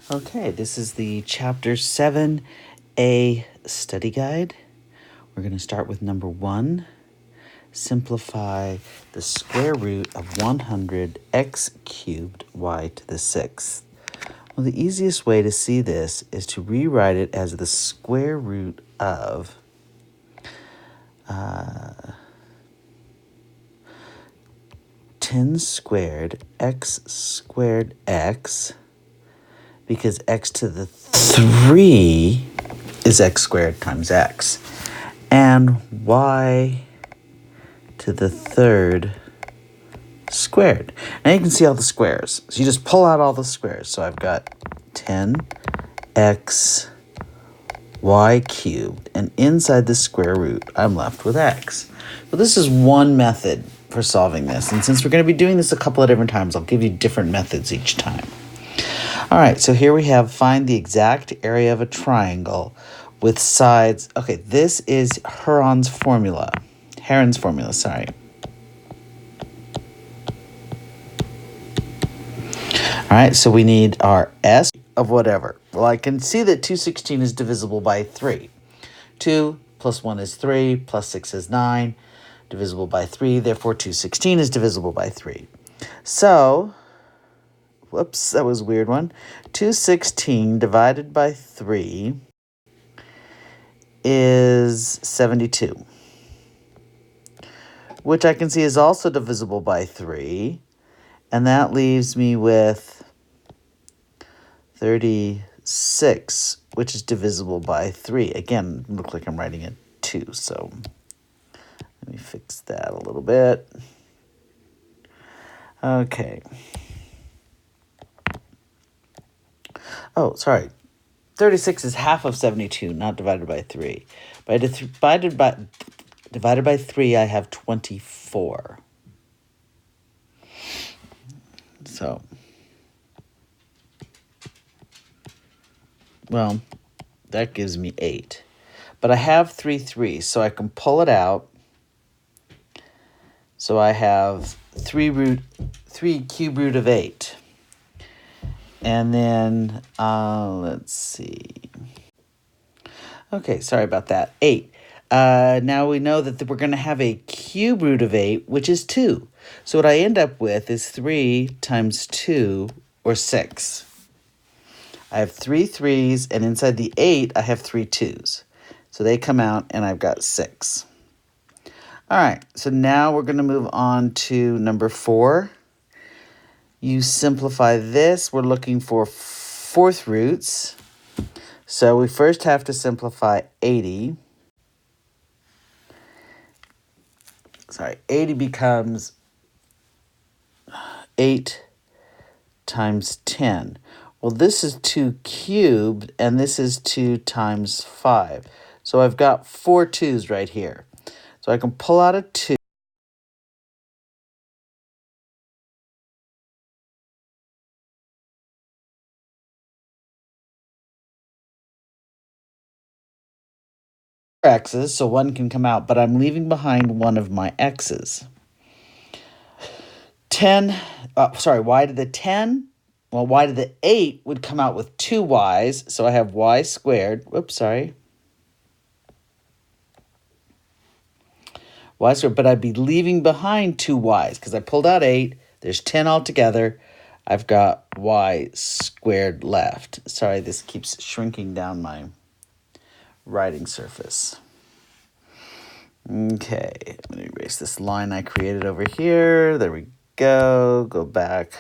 Okay, this is the Chapter 7A study guide. We're going to start with number 1. Simplify the square root of 100x cubed y to the 6th. Well, the easiest way to see this is to rewrite it as the square root of 10 squared x squared x, because x to the 3 is x squared times x, and y to the 3rd squared. Now you can see all the squares. So you just pull out all the squares. So I've got 10x y cubed, and inside the square root, I'm left with x. So this is one method for solving this. And since we're going to be doing this a couple of different times, I'll give you different methods each time. All right, so here we have find the exact area of a triangle with sides. Okay, this is Heron's formula, sorry. All right, so we need our S of whatever. Well, I can see that 216 is divisible by 3. 2 plus 1 is 3, plus 6 is 9, divisible by 3. Therefore, 216 is divisible by 3. So, whoops, that was a weird one. 216 divided by 3 is 72, which I can see is also divisible by 3. And that leaves me with 36, which is divisible by 3. Again, it looks like I'm writing it 2, so let me fix that a little bit. Okay. Oh, sorry. 36 is half of 72, not divided by 3. Divided by 3, I have 24. So, well, that gives me 8. But I have 3 3s, so I can pull it out. So I have 3 cube root of 8. And then, let's see. Okay, sorry about that. 8. Now we know that we're going to have a cube root of 8, which is 2. So what I end up with is 3 times 2, or 6. I have 3 3s, and inside the 8, I have 3 2s. So they come out, and I've got 6. All right, so now we're going to move on to number 4. You simplify this. We're looking for 4th roots. So we first have to simplify 80. 80 becomes 8 times 10. Well, this is 2 cubed, and this is 2 times 5. So I've got 4 2s right here. So I can pull out a 2. X's, so 1 can come out, but I'm leaving behind one of my x's. Y to the 10. Well, y to the 8 would come out with 2 y's, so I have y squared. Whoops, sorry. Y squared, but I'd be leaving behind 2 y's because I pulled out 8. There's 10 altogether. I've got y squared left. Sorry, this keeps shrinking down my writing surface. Okay, I'm going to erase this line I created over here. There we go. Go back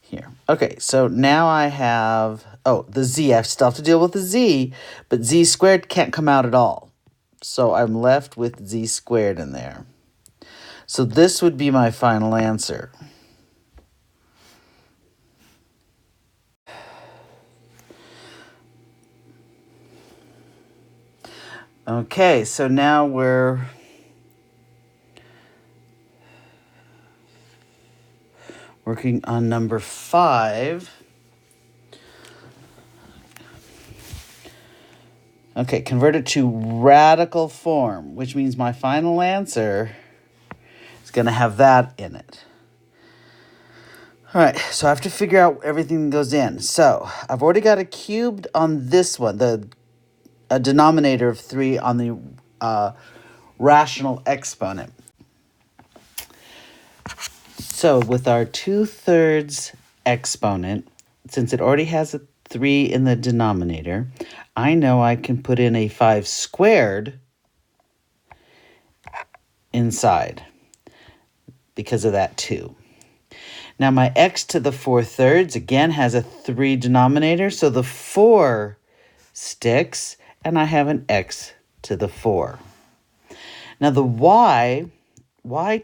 here. Okay, so now I have, the z. I still have to deal with the z, but z squared can't come out at all. So I'm left with z squared in there. So this would be my final answer. Okay, so now we're working on number 5. Okay, convert it to radical form, which means my final answer is going to have that in it. All right, so I have to figure out everything that goes in. So I've already got a cubed on this one, a denominator of 3 on the rational exponent. So with our 2/3 exponent, since it already has a 3 in the denominator, I know I can put in a 5 squared inside because of that 2. Now my x to the 4/3 again has a 3 denominator, so the 4 sticks, and I have an x to the 4. Now the y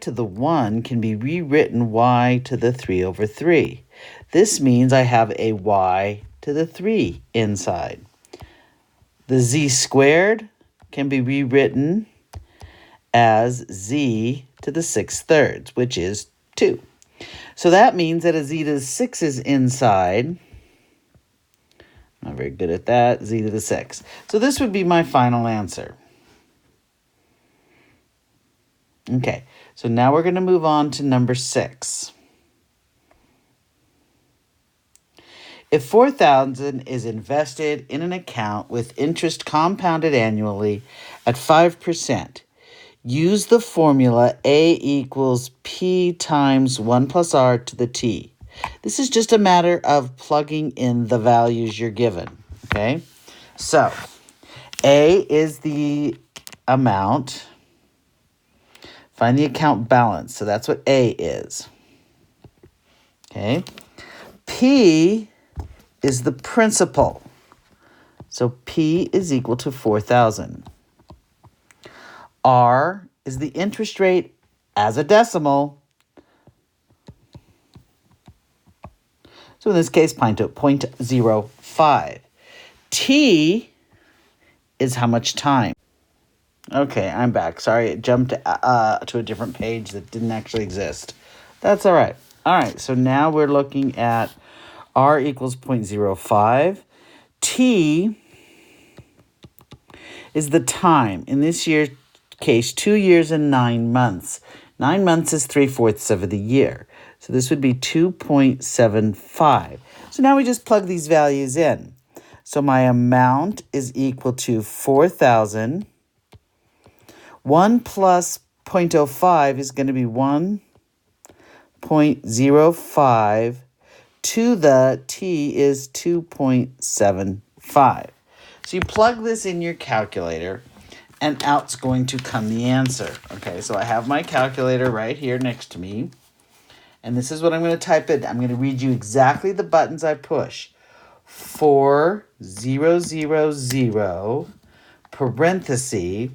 to the 1 can be rewritten y to the 3/3. This means I have a y to the 3 inside. The z squared can be rewritten as z to the 6/3, which is 2. So that means that a z to the 6 is inside. Not very good at that. Z to the 6. So this would be my final answer. Okay, so now we're going to move on to number 6. If 4,000 is invested in an account with interest compounded annually at 5%, use the formula A equals P times 1 plus R to the T. This is just a matter of plugging in the values you're given, okay? So, A is the amount. Find the account balance. So that's what A is. Okay? P is the principal. So P is equal to 4,000. R is the interest rate as a decimal. So in this case, 0.05. T is how much time. Okay, I'm back. Sorry, it jumped to a different page that didn't actually exist. That's all right. All right, so now we're looking at R equals 0.05. T is the time. In this year's case, 2 years and 9 months. 9 months is 3/4 of the year. So this would be 2.75. So now we just plug these values in. So my amount is equal to 4,000. 1 plus 0.05 is going to be 1.05. To the T is 2.75. So you plug this in your calculator, and out's going to come the answer. Okay, so I have my calculator right here next to me. And this is what I'm going to type in. I'm going to read you exactly the buttons I push. 4000 parenthesis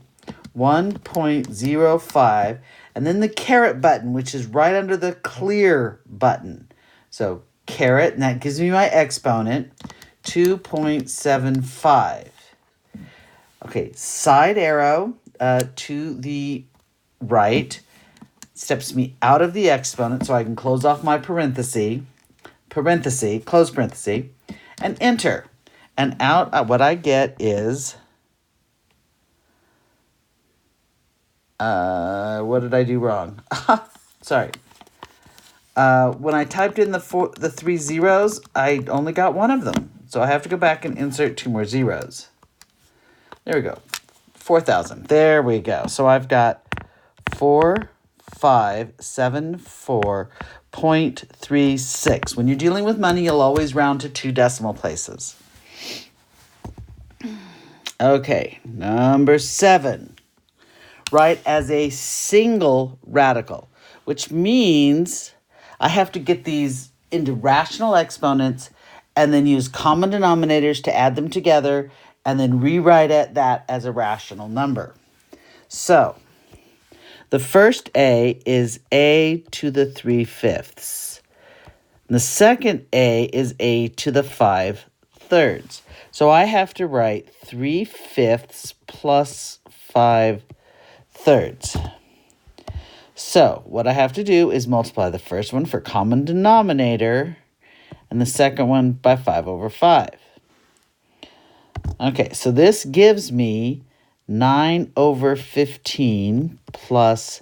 1.05, and then the caret button, which is right under the clear button. So caret, and that gives me my exponent, 2.75. Okay, side arrow to the right steps me out of the exponent, so I can close off my parenthesis, close parenthesis, and enter. And out, what I get is, what did I do wrong? Sorry. When I typed in the 3 zeros, I only got one of them. So I have to go back and insert 2 more zeros. There we go. 4,000. There we go. So I've got 4574.36. When you're dealing with money, you'll always round to 2 decimal places. Okay, number 7. Write as a single radical, which means I have to get these into rational exponents and then use common denominators to add them together and then rewrite that as a rational number. So the first A is A to the 3/5. The second A is A to the 5/3. So I have to write 3/5 plus 5/3. So what I have to do is multiply the first one for common denominator and the second one by 5/5. Okay, so this gives me 9/15 plus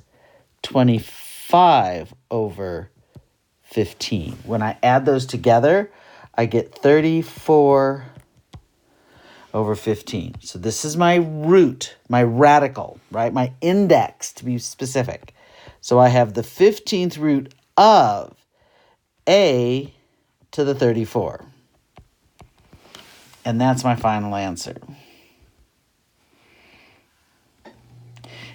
25/15. 15. When I add those together, I get 34 over 15. So this is my root, my radical, right? My index, to be specific. So I have the 15th root of a to the 34. And that's my final answer.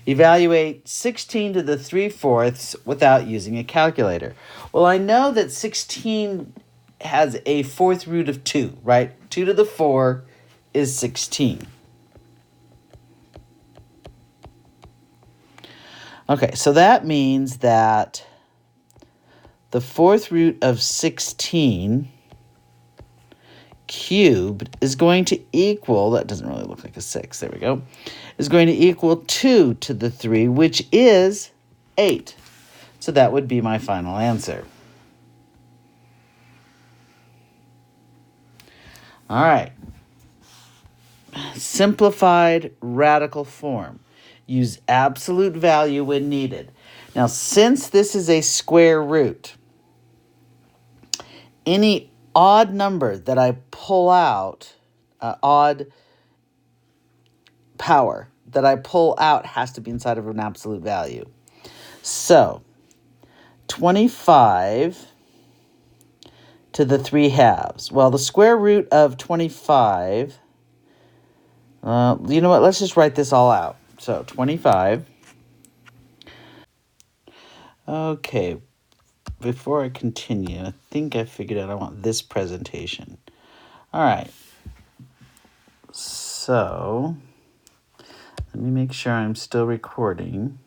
Evaluate 16 to the 3/4 without using a calculator. Well, I know that 16 has a fourth root of 2, right? 2 to the 4 is 16. Okay, so that means that the fourth root of 16 cubed is going to equal, that doesn't really look like a 6, there we go, is going to equal 2 to the 3, which is 8. So that would be my final answer. All right. Simplified radical form. Use absolute value when needed. Now, since this is a square root, any odd number that I pull out, odd power that I pull out has to be inside of an absolute value. So, 25 to the 3/2. Well, the square root of 25, you know what, let's just write this all out. So, 25. Okay, before I continue, I think I figured out I want this presentation. All right. So, let me make sure I'm still recording.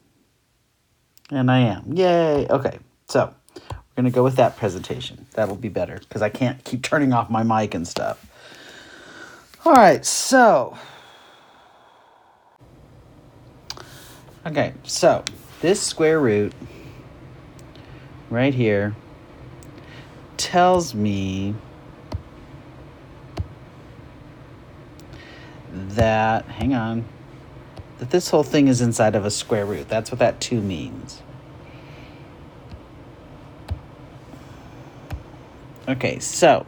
And I am. Yay. Okay, so we're going to go with that presentation. That'll be better because I can't keep turning off my mic and stuff. All right, so. Okay, so this square root right here tells me that, hang on, that this whole thing is inside of a square root. That's what that 2 means. Okay, so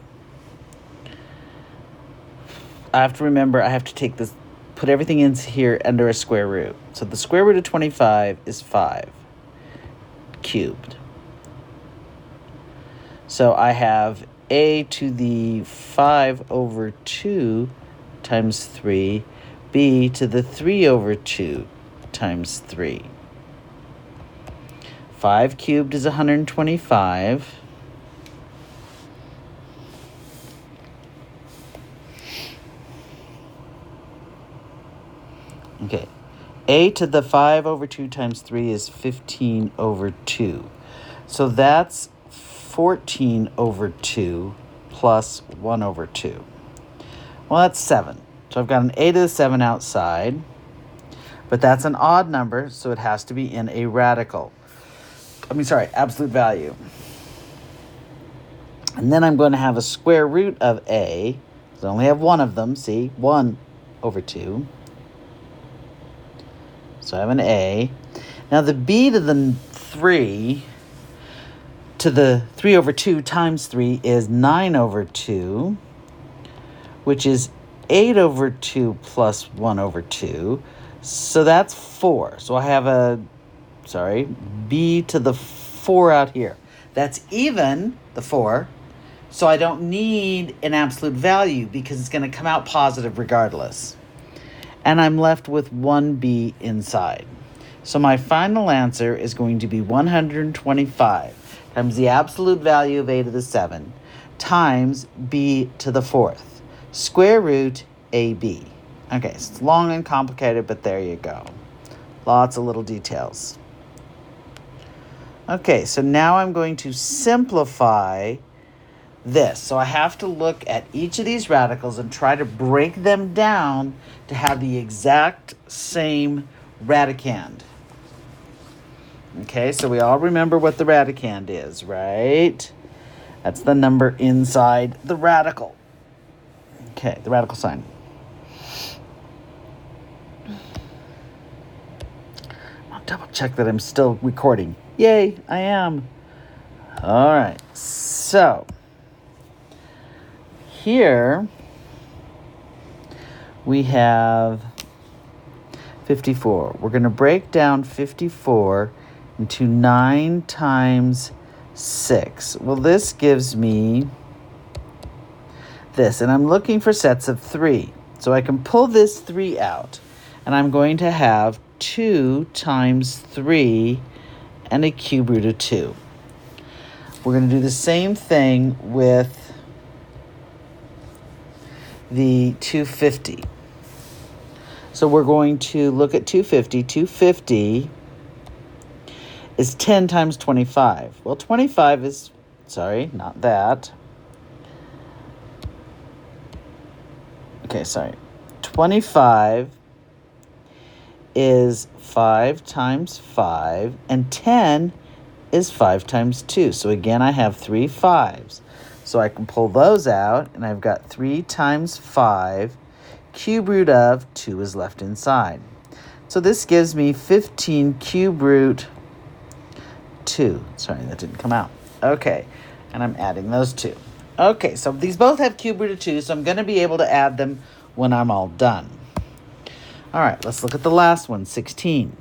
I have to remember I have to take this, put everything in here under a square root. So the square root of 25 is 5 cubed. So I have a to the 5 over 2 times 3, b to the 3 over 2 times 3. 5 cubed is 125. Okay, a to the 5 over 2 times 3 is 15 over 2. So that's 14 over 2 plus 1 over 2. Well, that's 7. So I've got an a to the 7 outside, but that's an odd number, so it has to be in a radical. Absolute value. And then I'm going to have a square root of a, because I only have one of them, see, 1 over 2. So I have an a. Now the b to the 3 to the 3 over 2 times 3 is 9 over 2, which is 8 over 2 plus 1 over 2. So that's 4. So I have b to the 4 out here. That's even, the 4, so I don't need an absolute value because it's going to come out positive regardless. And I'm left with 1b inside. So my final answer is going to be 125 times the absolute value of a to the 7 times b to the 4th, square root ab. Okay, so it's long and complicated, but there you go. Lots of little details. Okay, so now I'm going to simplify this. So I have to look at each of these radicals and try to break them down to have the exact same radicand. Okay, so we all remember what the radicand is, right? That's the number inside the radical. Okay, the radical sign. I'll double check that I'm still recording. Yay, I am. All right, so here we have 54. We're going to break down 54 into 9 times 6. Well, this gives me this, and I'm looking for sets of 3. So I can pull this 3 out, and I'm going to have 2 times 3 and a cube root of 2. We're going to do the same thing with the 250. So we're going to look at 250. 250 is 10 times 25. Well, 25 is, sorry, not that. Okay, sorry. 25 is 5 times 5, and 10 is 5 times 2. So again, I have 3 5s. So I can pull those out, and I've got 3 times 5. Cube root of 2 is left inside. So this gives me 15 cube root 2. Sorry, that didn't come out. Okay, and I'm adding those two. Okay, so these both have cube root of 2, so I'm going to be able to add them when I'm all done. All right, let's look at the last one, 16.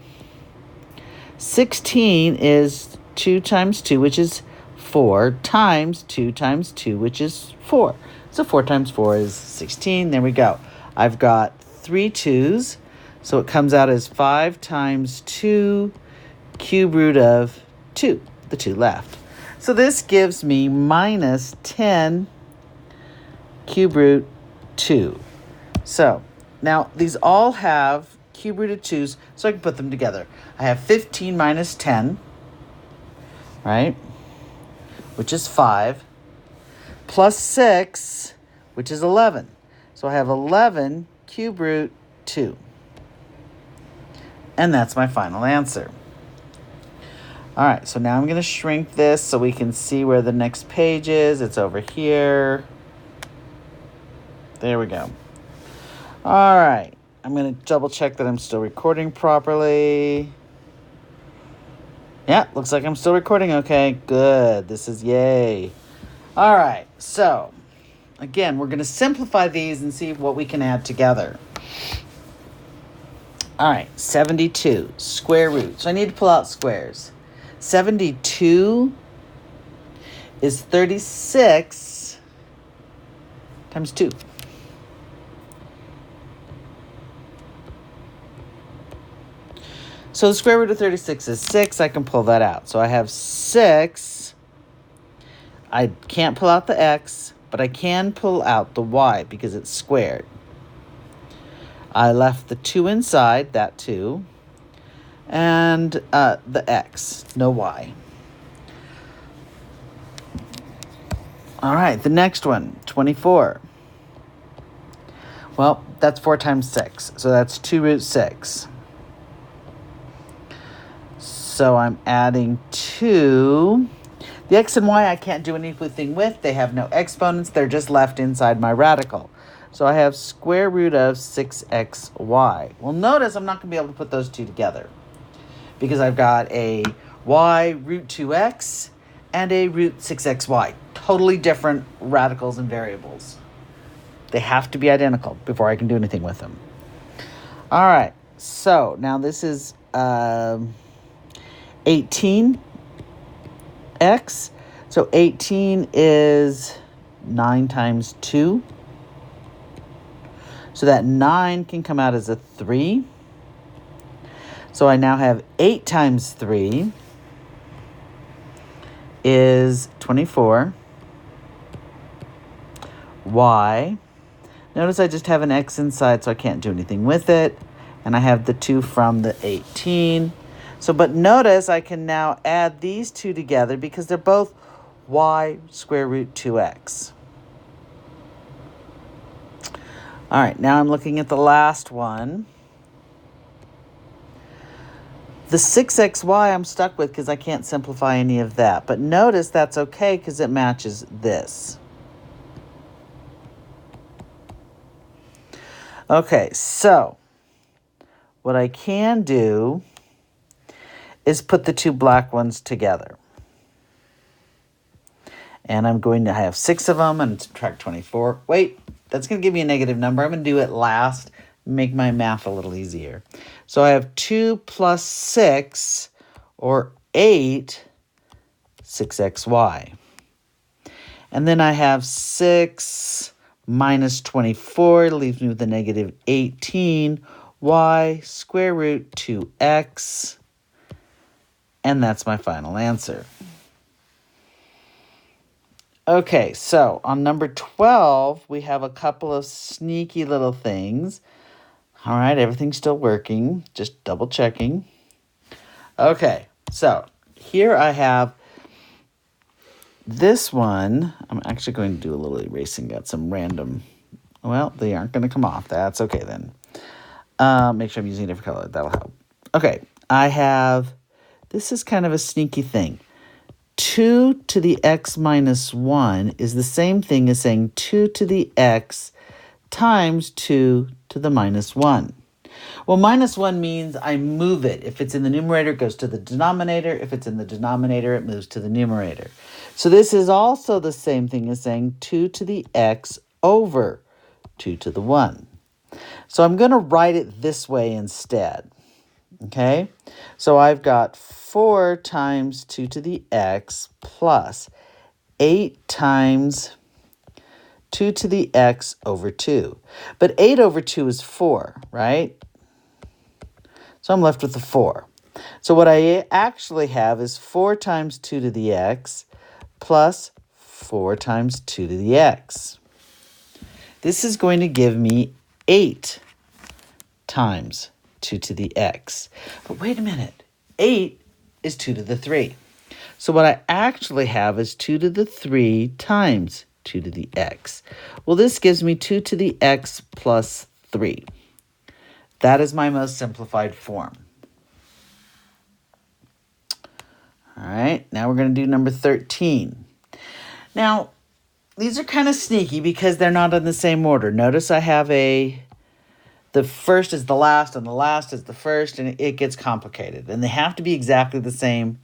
16 is 2 times 2, which is 4, times 2 times 2, which is 4. So 4 times 4 is 16. There we go. I've got 3 2's, so it comes out as 5 times 2 cube root of 2, the 2 left. So this gives me minus 10 cube root 2. So now these all have cube root of 2's, so I can put them together. I have 15 minus 10, right, which is 5, plus 6, which is 11. So I have 11 cube root 2. And that's my final answer. All right, so now I'm going to shrink this so we can see where the next page is. It's over here. There we go. All right, I'm going to double check that I'm still recording properly. Yeah, looks like I'm still recording okay. Good, this is yay. All right, so again, we're going to simplify these and see what we can add together. All right, 72, square root. So I need to pull out squares. 72 is 36 times 2. So the square root of 36 is 6. I can pull that out. So I have 6. I can't pull out the x, but I can pull out the y because it's squared. I left the 2 inside, that 2. And the x, no y. All right, the next one, 24. Well, that's 4 times 6, so that's 2 root 6. So I'm adding 2. The x and y I can't do anything with. They have no exponents. They're just left inside my radical. So I have square root of 6xy. Well, notice I'm not going to be able to put those two together, because I've got a y root 2x and a root 6xy. Totally different radicals and variables. They have to be identical before I can do anything with them. All right, so now this is 18x. So 18 is 9 times 2. So that 9 can come out as a 3. So I now have 8 times 3 is 24. Y. Notice I just have an x inside, so I can't do anything with it. And I have the 2 from the 18. So, but notice I can now add these two together because they're both y square root 2x. All right, now I'm looking at the last one. The 6xy I'm stuck with because I can't simplify any of that. But notice that's okay because it matches this. Okay, so what I can do is put the two black ones together. And I'm going to have 6 of them and subtract 24. Wait, that's going to give me a negative number. I'm going to do it last, make my math a little easier. So I have 2 plus 6, or 8, 6xy. And then I have 6 minus 24, leaves me with a negative 18, y square root 2x. And that's my final answer. Okay, so on number 12, we have a couple of sneaky little things. All right, everything's still working, just double checking. Okay, so here I have this one. I'm actually going to do a little erasing, got some random, well, they aren't going to come off. That's okay then. Make sure I'm using a different color, that'll help. Okay, I have, this is kind of a sneaky thing. 2 to the x minus 1 is the same thing as saying 2 to the x times 2 to the minus 1. Well, minus 1 means I move it. If it's in the numerator, it goes to the denominator. If it's in the denominator, it moves to the numerator. So this is also the same thing as saying 2 to the x over 2 to the 1. So I'm going to write it this way instead. Okay, so I've got 4 times 2 to the x plus 8 times 2 to the x over 2. But 8 over 2 is 4, right? So I'm left with the 4. So what I actually have is 4 times 2 to the x plus 4 times 2 to the x. This is going to give me 8 times 2 to the x. But wait a minute. 8 is 2 to the 3. So what I actually have is 2 to the 3 times 2 to the x. Well, this gives me 2 to the x plus 3. That is my most simplified form. All right, now we're going to do number 13. Now, these are kind of sneaky because they're not in the same order. Notice I have the first is the last, and the last is the first, and it gets complicated. And they have to be exactly the same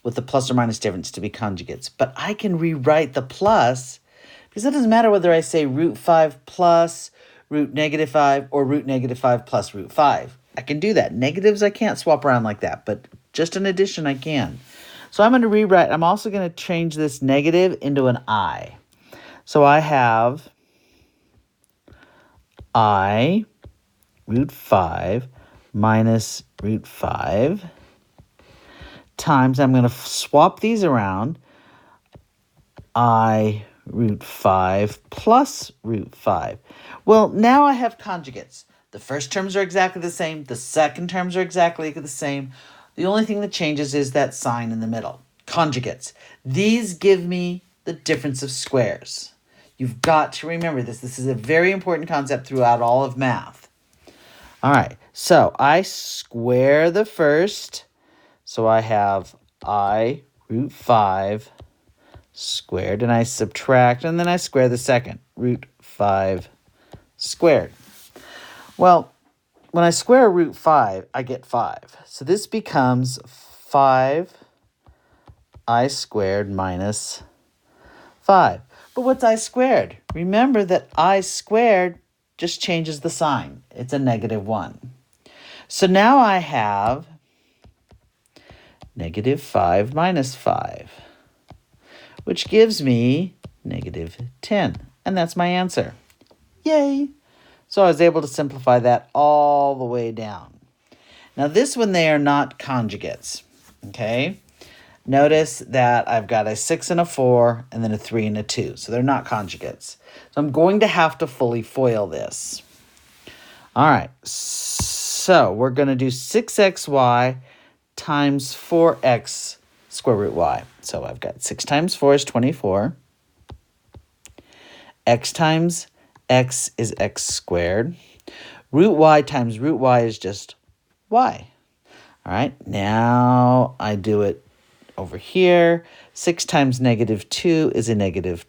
with the plus or minus difference to be conjugates. But I can rewrite the plus, because it doesn't matter whether I say root 5 plus root negative 5 or root negative 5 plus root 5. I can do that. Negatives I can't swap around like that, but just an addition I can. So I'm going to rewrite. I'm also going to change this negative into an I. So I have I root 5 minus root 5 times, I'm going to swap these around, I root 5 plus root 5. Well, now I have conjugates. The first terms are exactly the same. The second terms are exactly the same. The only thing that changes is that sign in the middle. Conjugates. These give me the difference of squares. You've got to remember this. This is a very important concept throughout all of math. All right, so I square the first. So I have I root 5 squared, and I subtract, and then I square the second, root 5 squared. Well, when I square root 5, I get 5. So this becomes 5I squared minus 5. But what's I squared? Remember that I squared just changes the sign. It's a negative 1. So now I have negative 5 minus 5, which gives me negative 10. And that's my answer. Yay! So I was able to simplify that all the way down. Now this one, they are not conjugates, okay? Notice that I've got a 6 and a 4, and then a 3 and a 2. So they're not conjugates. So I'm going to have to fully FOIL this. All right, so we're going to do 6xy times 4x square root y. So I've got 6 times 4 is 24. X times x is x squared. Root y times root y is just y. All right, now I do it over here. 6 times negative 2 is a negative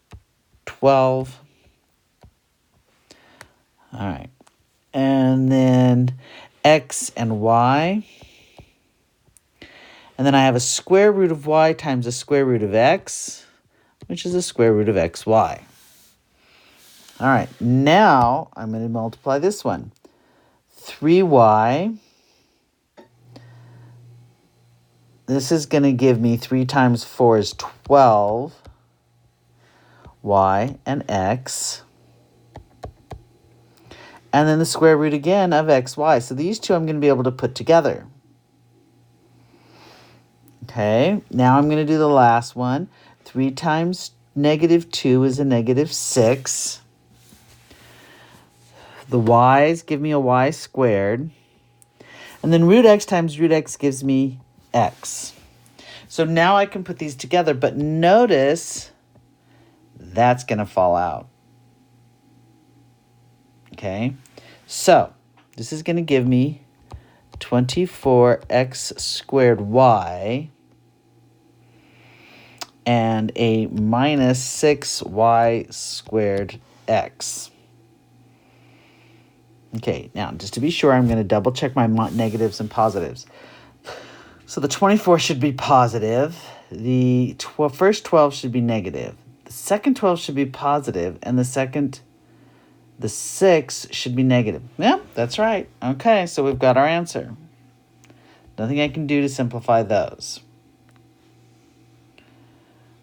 12. All right, and then x and y. And then I have a square root of y times a square root of x which is the square root of xy. All right, now I'm going to multiply this one. 3y. This is going to give me 3 times 4 is 12. Y and x. And then the square root again of xy. So these two I'm going to be able to put together. Okay, now I'm going to do the last one. 3 times negative 2 is a negative 6. The y's give me a y squared. And then root x times root x gives me x. So now I can put these together, but notice that's going to fall out. Okay, so this is going to give me 24x squared y and a minus 6y squared x. Okay, now just to be sure, I'm going to double check my negatives and positives. So the 24 should be positive. The first 12 should be negative. The second 12 should be positive, and the 6 should be negative. Yeah, that's right. Okay, so we've got our answer. Nothing I can do to simplify those.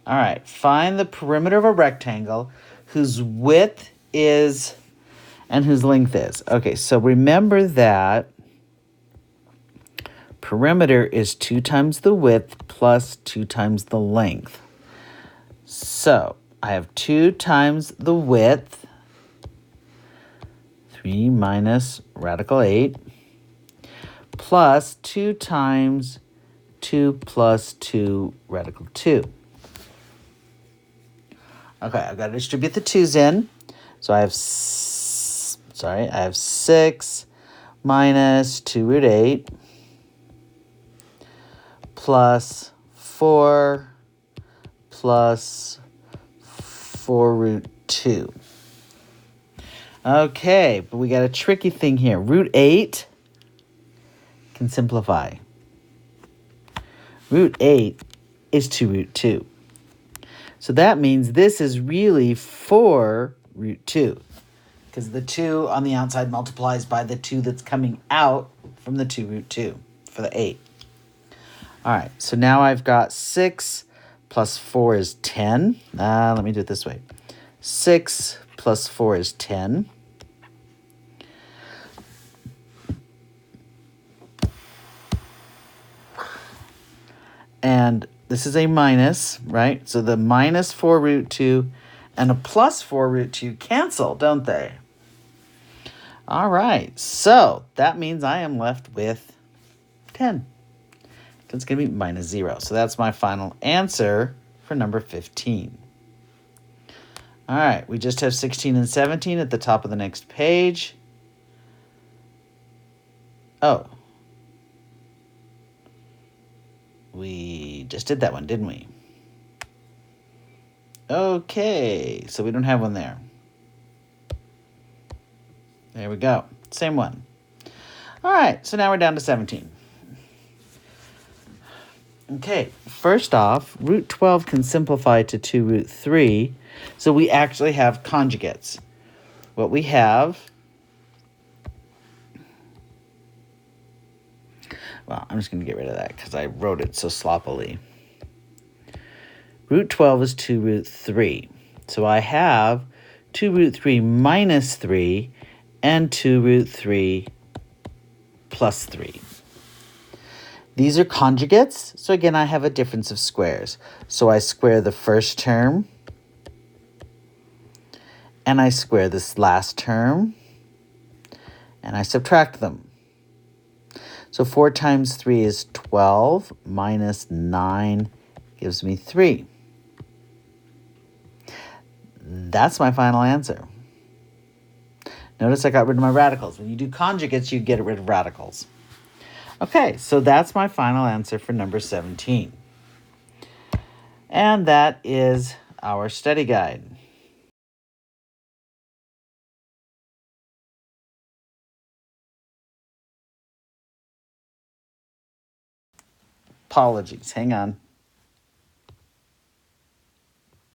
All right, find the perimeter of a rectangle whose width is and whose length is. Okay, so remember that perimeter is 2 times the width plus 2 times the length. So I have 2 times the width, 3 minus radical 8, plus 2 times 2 plus 2 radical 2. Okay, I've got to distribute the 2's in. So I have 6 minus 2 root 8 plus 4 plus 4 root 2. Okay, but we got a tricky thing here. Root 8 can simplify. Root 8 is 2 root 2. So that means this is really 4 root 2. Because the 2 on the outside multiplies by the 2 that's coming out from the 2 root 2 for the 8. All right, so now I've got 6 plus 4 is 10. Let me do it this way. 6 plus 4 is 10. And this is a minus, right? So the minus 4 root 2 and a plus 4 root 2 cancel, don't they? All right, so that means I am left with 10. It's going to be minus 0. So that's my final answer for number 15. All right, we just have 16 and 17 at the top of the next page. Oh. We just did that one, didn't we? Okay, so we don't have one there. There we go. Same one. All right, so now we're down to 17. Okay, first off, root 12 can simplify to 2 root 3, so we actually have conjugates. What we have, well, I'm just going to get rid of that because I wrote it so sloppily. Root 12 is 2 root 3, so I have 2 root 3 minus 3 and 2 root 3 plus 3. These are conjugates, so again, I have a difference of squares. So I square the first term, and I square this last term, and I subtract them. So 4 times 3 is 12, minus 9 gives me 3. That's my final answer. Notice I got rid of my radicals. When you do conjugates, you get rid of radicals. Okay, so that's my final answer for number 17. And that is our study guide. Apologies, hang on.